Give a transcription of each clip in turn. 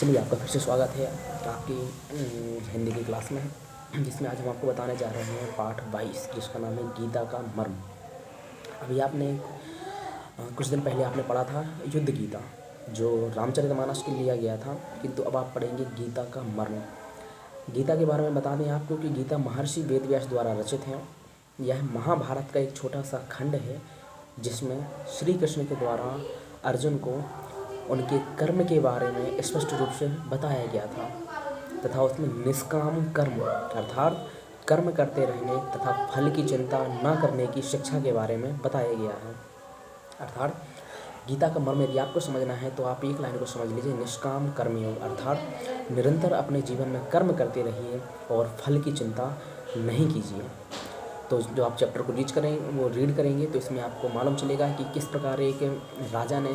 चलिए, आपका फिर से स्वागत है आपकी हिंदी की क्लास में, जिसमें आज हम आपको बताने जा रहे हैं पाठ 22, जिसका नाम है गीता का मर्म। अभी आपने कुछ दिन पहले आपने पढ़ा था युद्ध गीता, जो रामचरितमानस के लिया गया था, किंतु अब आप पढ़ेंगे गीता का मर्म। गीता के बारे में बता दें आपको कि गीता महर्षि वेदव्यास द्वारा रचित है। यह महाभारत का एक छोटा सा खंड है, जिसमें श्री कृष्ण के द्वारा अर्जुन को उनके कर्म के बारे में स्पष्ट रूप से बताया गया था, तथा उसमें निष्काम कर्म अर्थात कर्म करते रहने तथा फल की चिंता न करने की शिक्षा के बारे में बताया गया है। अर्थात गीता का मर्म यदि आपको समझना है तो आप एक लाइन को समझ लीजिए, निष्काम कर्मयोग, अर्थात निरंतर अपने जीवन में कर्म करते रहिए और फल की चिंता नहीं कीजिए। तो जो आप चैप्टर को रीड करेंगे तो इसमें आपको मालूम चलेगा कि किस प्रकार एक राजा ने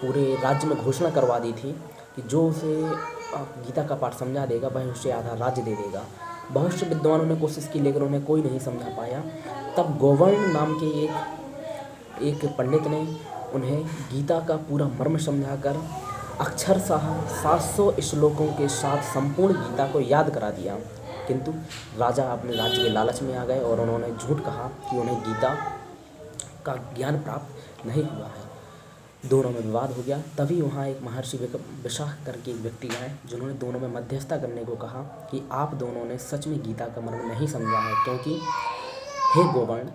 पूरे राज्य में घोषणा करवा दी थी कि जो उसे गीता का पाठ समझा देगा वह उसे आधा राज्य दे देगा। बहुत से विद्वानों ने कोशिश की, लेकिन उन्हें कोई नहीं समझा पाया। तब गोवर्ण नाम के एक पंडित ने उन्हें गीता का पूरा मर्म समझाकर अक्षरशः 700 श्लोकों के साथ संपूर्ण गीता को याद करा दिया। किंतु राजा अपने राज्य के लालच में आ गए और उन्होंने झूठ कहा कि उन्हें गीता का ज्ञान प्राप्त नहीं हुआ है। दोनों में विवाद हो गया। तभी वहाँ एक महर्षि विशाख करके एक व्यक्ति आए, जिन्होंने दोनों में मध्यस्थता करने को कहा कि आप दोनों ने सच में गीता का मर्म नहीं समझा है, क्योंकि हे गोवर्ण,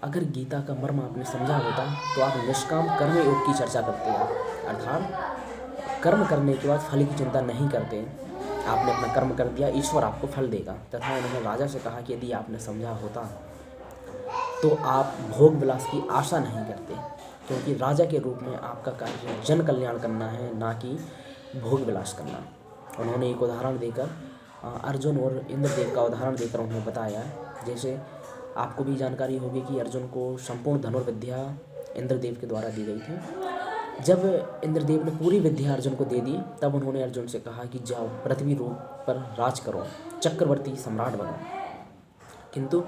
अगर गीता का मर्म आपने समझा होता तो आप निष्काम कर्म योग की चर्चा करते हैं, अर्थात कर्म करने के बाद फल की चिंता नहीं करते। आपने अपना कर्म कर दिया, ईश्वर आपको फल देगा। तथा उन्होंने राजा से कहा कि यदि आपने समझा होता तो आप भोग विलास की आशा नहीं करते, क्योंकि राजा के रूप में आपका कार्य जन कल्याण करना है, ना कि भोग विलास करना। उन्होंने एक उदाहरण देकर अर्जुन और इंद्रदेव का उदाहरण देकर उन्हें बताया। जैसे आपको भी जानकारी होगी कि अर्जुन को संपूर्ण धनुर्विद्या इंद्रदेव के द्वारा दी गई थी। जब इंद्रदेव ने पूरी विद्या अर्जुन को दे दी, तब उन्होंने अर्जुन से कहा कि जाओ पृथ्वी रूप पर राज करो, चक्रवर्ती सम्राट बनो। किंतु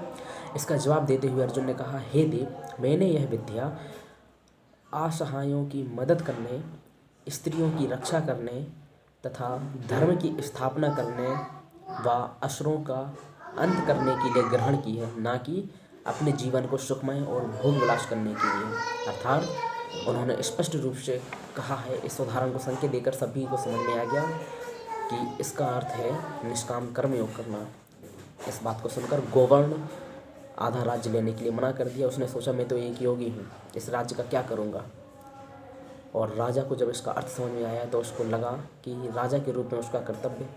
इसका जवाब देते हुए अर्जुन ने कहा, हे देव, मैंने यह विद्या असहायों की मदद करने, स्त्रियों की रक्षा करने तथा धर्म की स्थापना करने व असुरों का अंत करने के लिए ग्रहण की है, ना कि अपने जीवन को सुखमय और भोग विलास करने के लिए। अर्थात उन्होंने स्पष्ट रूप से कहा है। इस उदाहरण को संकेत देकर सभी को समझ में आ गया कि इसका अर्थ है निष्काम कर्मयोग करना। इस बात को सुनकर गोवर्ण आधा राज्य लेने के लिए मना कर दिया। उसने सोचा, मैं तो एक योगी हूँ, इस राज्य का क्या करूँगा। और राजा को जब इसका अर्थ समझ में आया तो उसको लगा कि राजा के रूप में उसका कर्तव्य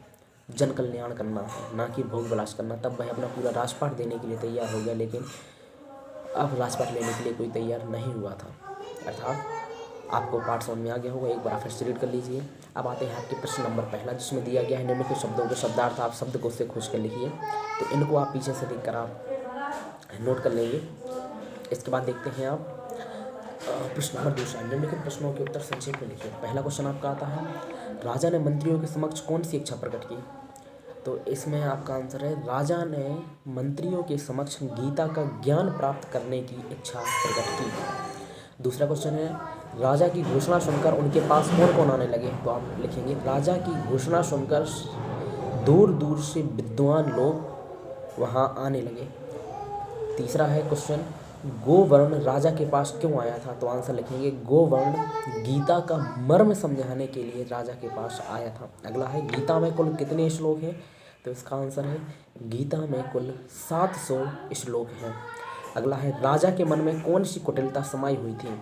जन कल्याण करना है, ना कि भोग विलास करना। तब वह अपना पूरा राजपाट देने के लिए तैयार हो गया, लेकिन अब राजपाट लेने के लिए कोई तैयार नहीं हुआ था। अर्थात आपको पाठ समझ में आ गया होगा। एक बार फिर से रीड कर लीजिए। अब आते हैं आपके प्रश्न नंबर पहला, जिसमें दिया गया है निम्नलिखित शब्दों के शब्दार्थ आप शब्दकोश से खोज कर लिखिए। तो इनको आप पीछे से देखकर आप नोट कर लेंगे। इसके बाद देखते हैं आप प्रश्न नंबर दूसरा, निम्नलिखित प्रश्नों के उत्तर संक्षेप में लिखिए। पहला क्वेश्चन आपका आता है, राजा ने मंत्रियों के समक्ष कौन सी इच्छा प्रकट की। तो इसमें आपका आंसर है, राजा ने मंत्रियों के समक्ष गीता का ज्ञान प्राप्त करने की इच्छा प्रकट की। दूसरा क्वेश्चन है, राजा की घोषणा सुनकर उनके पास कौन कौन आने लगे। तो आप लिखेंगे, राजा की घोषणा सुनकर दूर दूर से विद्वान लोग वहाँ आने लगे। तीसरा है क्वेश्चन, गोवर्ण राजा के पास क्यों आया था। तो आंसर लिखेंगे, गोवर्ण गीता का मर्म समझाने के लिए राजा के पास आया था। अगला है, गीता में कुल कितने श्लोक हैं। तो इसका आंसर है, गीता में कुल 700 श्लोक हैं। अगला है, राजा के मन में कौन सी कुटिलता समाई हुई थी।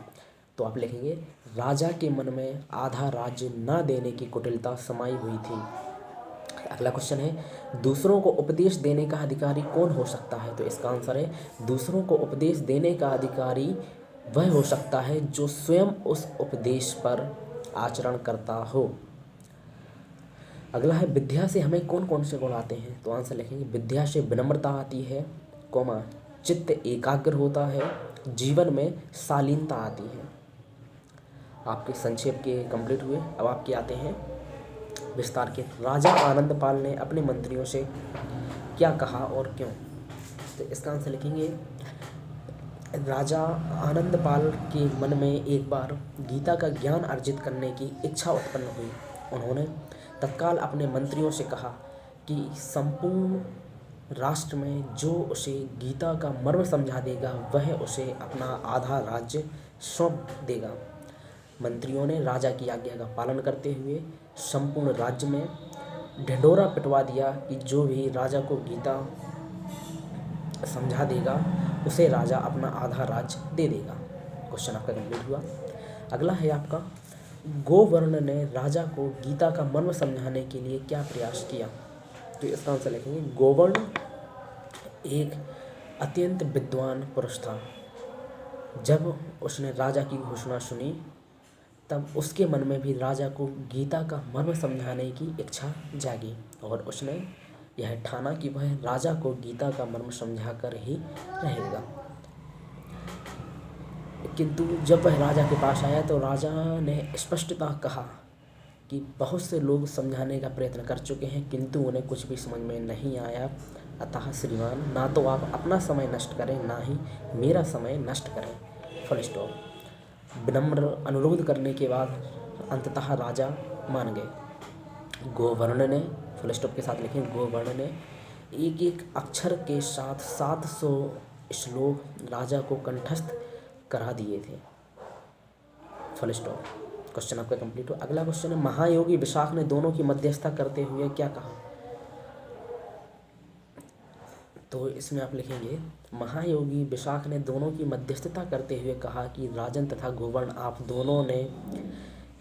तो आप लिखेंगे, राजा के मन में आधा राज्य न देने की कुटिलता समाई हुई थी। अगला क्वेश्चन है, दूसरों को उपदेश देने का अधिकारी कौन हो सकता है। तो इसका आंसर है, दूसरों को उपदेश देने का अधिकारी वह हो सकता है जो स्वयं उस उपदेश पर आचरण करता हो। अगला है, विद्या से हमें कौन कौन से गुण आते हैं। तो आंसर लिखेंगे, विद्या से विनम्रता आती है, चित्त एकाग्र होता है, जीवन में शालीनता आती है। आपके संक्षेप के कंप्लीट हुए। अब आपके आते हैं विस्तार के। राजा आनंदपाल ने अपने मंत्रियों से क्या कहा और क्यों। तो इसका आंसर लिखेंगे, राजा आनंदपाल के मन में एक बार गीता का ज्ञान अर्जित करने की इच्छा उत्पन्न हुई। उन्होंने तत्काल अपने मंत्रियों से कहा कि संपूर्ण राष्ट्र में जो उसे गीता का मर्म समझा देगा वह उसे अपना आधा राज्य सौंप देगा। मंत्रियों ने राजा की आज्ञा का पालन करते हुए संपूर्ण राज्य में ढिंढोरा पिटवा दिया कि जो भी राजा को गीता समझा देगा उसे राजा अपना आधा राज्य दे देगा। क्वेश्चन आपका कंप्लीट हुआ। अगला है आपका, गोवर्ण ने राजा को गीता का मर्म समझाने के लिए क्या प्रयास किया? तो इसका आंसर लिखेंगे, गोवर्ण एक अत्यंत विद्वान पुरुष था। जब उसने राजा की घोषणा सुनी तब उसके मन में भी राजा को गीता का मर्म समझाने की इच्छा जागी और उसने यह ठाना कि वह राजा को गीता का मर्म समझा कर ही रहेगा। किंतु जब वह राजा के पास आया तो राजा ने स्पष्टतः कहा कि बहुत से लोग समझाने का प्रयत्न कर चुके हैं किंतु उन्हें कुछ भी समझ में नहीं आया। अतः श्रीमान, ना तो आप अपना समय नष्ट करें ना ही मेरा समय नष्ट करें। Full stop. विनम्र अनुरोध करने के बाद अंततः राजा मान गए। गोवर्ण ने, फुल स्टॉप के साथ लिखें, गोवर्ण ने एक एक अक्षर के साथ 700 श्लोक राजा को कंठस्थ करा दिए थे। Full stop. क्वेश्चन आपका कंप्लीट हुआ। अगला क्वेश्चन है, महायोगी विशाख ने दोनों की मध्यस्थता करते हुए क्या कहा? तो इसमें आप लिखेंगे, महायोगी विशाख ने दोनों की मध्यस्थता करते हुए कहा कि राजन तथा गोवर्ण, आप दोनों ने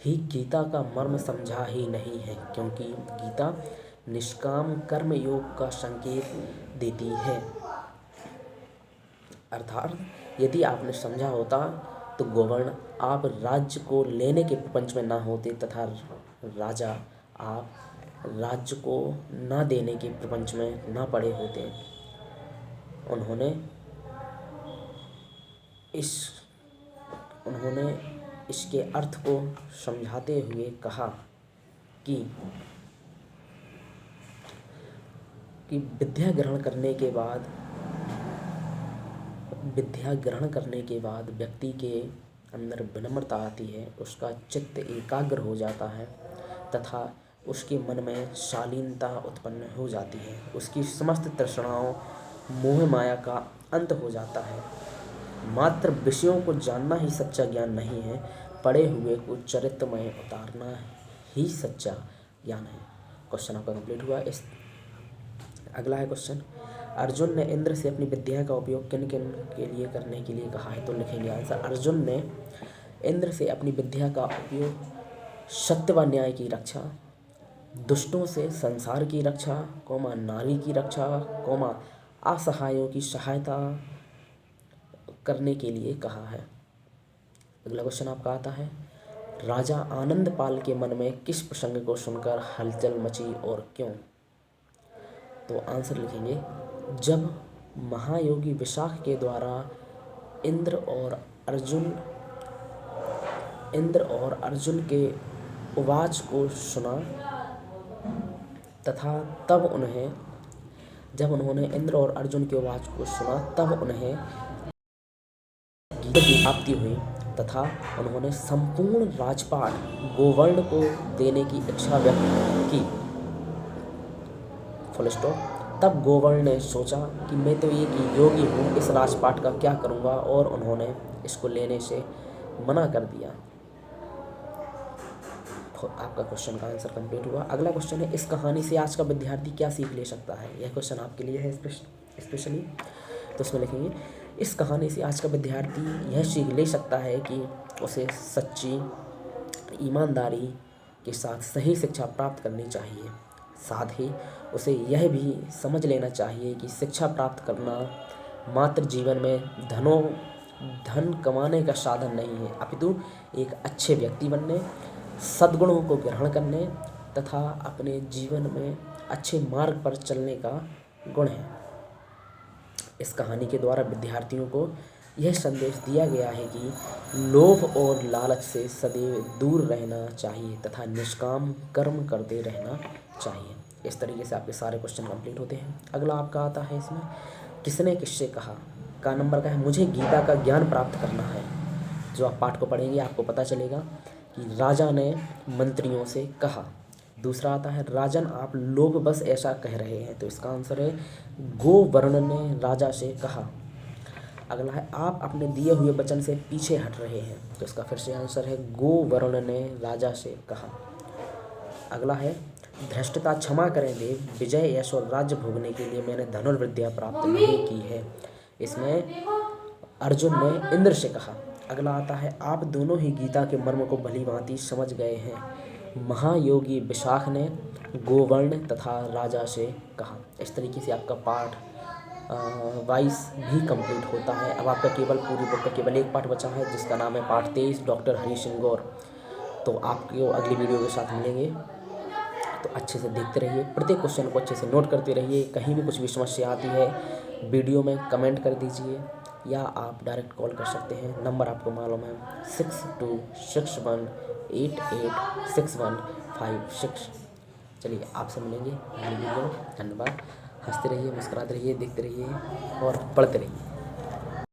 ही गीता का मर्म समझा ही नहीं है, क्योंकि गीता निष्काम कर्म योग का संकेत देती है। अर्थात यदि आपने समझा होता तो गोवर्ण, आप राज्य को लेने के प्रपंच में ना होते तथा राजा, आप राज्य को ना देने के प्रपंच में ना पड़े होते। उन्होंने इसके अर्थ को समझाते हुए कहा कि विद्या ग्रहण करने के बाद व्यक्ति के अंदर विनम्रता आती है, उसका चित्त एकाग्र हो जाता है तथा उसके मन में शालीनता उत्पन्न हो जाती है। उसकी समस्त तृष्णाओं, मोह माया का अंत हो जाता है। मात्र विषयों को जानना ही सच्चा ज्ञान नहीं है, पढ़े हुए को चरित्र में उतारना ही सच्चा ज्ञान है। क्वेश्चन आपका कंप्लीट हुआ। अगला है क्वेश्चन, अर्जुन ने इंद्र से अपनी विद्या का उपयोग किन किन के लिए करने के लिए कहा है? तो लिखेंगे आंसर, अर्जुन ने इंद्र से अपनी विद्या का उपयोग सत्य व न्याय की रक्षा, दुष्टों से संसार की रक्षा, नारी की रक्षा, असहायों की सहायता करने के लिए कहा है। अगला क्वेश्चन आपका आता है, राजा आनंद पाल के मन में किस प्रसंग को सुनकर हलचल मची और क्यों? तो आंसर लिखेंगे, जब महायोगी विशाख के द्वारा इंद्र और अर्जुन के उवाच को सुना तथा जब उन्होंने इंद्र और अर्जुन के उवाच को सुना तब उन्हें गीता की प्राप्ति हुई तथा उन्होंने संपूर्ण राजपाट गोवर्ण को देने की इच्छा व्यक्त की। Full stop. तब गोवर्ण ने सोचा कि मैं तो एक योगी हूँ, इस राजपाट का क्या करूँगा, और उन्होंने इसको लेने से मना कर दिया। आपका क्वेश्चन का आंसर कंप्लीट हुआ। अगला क्वेश्चन है, इस कहानी से आज का विद्यार्थी क्या सीख ले सकता है? यह क्वेश्चन आपके लिए है स्पेशली। तो उसमें लिखेंगे, इस कहानी से आज का विद्यार्थी यह सीख ले सकता है कि उसे सच्ची ईमानदारी के साथ सही शिक्षा प्राप्त करनी चाहिए। साथ ही उसे यह भी समझ लेना चाहिए कि शिक्षा प्राप्त करना मात्र जीवन में धन कमाने का साधन नहीं है, अपितु एक अच्छे व्यक्ति बनने, सद्गुणों को ग्रहण करने तथा अपने जीवन में अच्छे मार्ग पर चलने का गुण है। इस कहानी के द्वारा विद्यार्थियों को यह संदेश दिया गया है कि लोभ और लालच से सदैव दूर रहना चाहिए तथा निष्काम कर्म करते रहना चाहिए। इस तरीके से आपके सारे क्वेश्चन कंप्लीट होते हैं। अगला आपका आता है, इसमें किसने किससे कहा का नंबर का है, मुझे गीता का ज्ञान प्राप्त करना है। जो आप पाठ को पढ़ेंगे आपको पता चलेगा कि राजा ने मंत्रियों से कहा। दूसरा आता है राजन आप लोग बस ऐसा कह रहे हैं, तो इसका आंसर है गोवर्ण ने राजा से कहा। अगला है आप अपने दिए हुए वचन से पीछे हट रहे हैं, तो इसका फिर से आंसर है गोवर्ण ने राजा से कहा। अगला है धृष्टता क्षमा करें देव, विजय यश और राज्य भोगने के लिए मैंने धनुर्विद्या प्राप्त नहीं की है। इसमें अर्जुन ने इंद्र से कहा। अगला आता है आप दोनों ही गीता के मर्म को भलीभांति समझ गए हैं। महायोगी विशाख ने गोवर्ण तथा राजा से कहा। इस तरीके से आपका पाठ 22 भी कंप्लीट होता है। अब आपका केवल पूरी बुक का केवल एक पाठ बचा है जिसका नाम है पाठ 23 डॉक्टर हरी सिंह गौर। तो आपको अगली वीडियो के साथ मिलेंगे, तो अच्छे से देखते रहिए, प्रत्येक क्वेश्चन को अच्छे से नोट करते रहिए। कहीं भी कुछ भी समस्या आती है वीडियो में कमेंट कर दीजिए या आप डायरेक्ट कॉल कर सकते हैं। नंबर आपको मालूम है 6261886156। चलिए आपसे मिलेंगे अगली वीडियो में। धन्यवाद। हंसते रहिए, मुस्कुराते रहिए, देखते रहिए और पढ़ते रहिए।